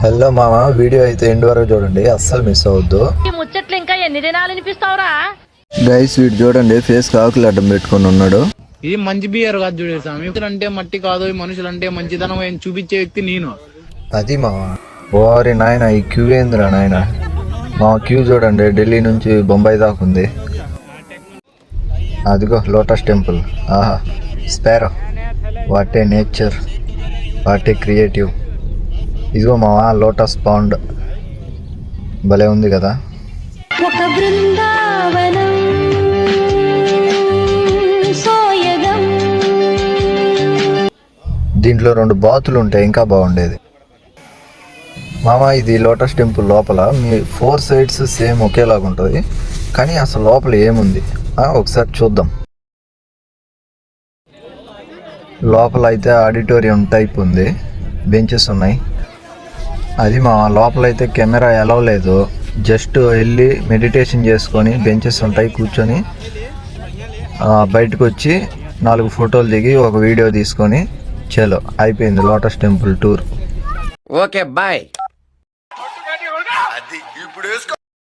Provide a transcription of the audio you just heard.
Hello మామ, video అయితే end వరకు చూడండి, అస్సలు మిస్ అవద్దు. ఈ ముచ్చట్లు ఇంకా ఎన్ని దినాలు వినిపిస్తావురా? గైస్ వీడు చూడండి, ఫేస్ ఆకులు అడ్డం పెట్టుకొని ఉన్నాడు. ఇది మంచి బిహేవియర్ కాదు చూడే స్వామి. అంటే మట్టి కాదు, మనుషులంటే మంచితనం చూపించే వ్యక్తి నేను. అది మామ. ఓరి నాయన, ఈ క్యూ ఏందిరా నాయన. మా క్యూ చూడండి, ఢిల్లీ నుంచి బొంబాయి దాకా ఉంది. అదిగో లోటస్ టెంపుల్. ఆహా, sparrow. What a nature, what a creative. ఇదిగో మామ లోటస్ పాండ్, భలే ఉంది కదా. ఒక బృందావనం సోయగం. దీంట్లో 2 బాతులు ఉంటాయి, ఇంకా బాగుండేది. మామ ఇది లోటస్ టెంపుల్ లోపల మీ 4 సైడ్స్ సేమ్ ఒకేలాగా ఉంటుంది, కానీ అసలు లోపల ఏముంది ఒకసారి చూద్దాం. లోపల అయితే ఆడిటోరియం టైప్ ఉంది, బెంచెస్ ఉన్నాయి. అది మా లోపల అయితే కెమెరా అలౌ లేదు, జస్ట్ వెళ్ళి మెడిటేషన్ చేసుకొని బెంచెస్ ఉంటాయి, కూర్చొని బయటకు వచ్చి 4 ఫోటోలు దిగి ఒక వీడియో తీసుకొని చలో అయిపోయింది Lotus Temple tour. Okay bye.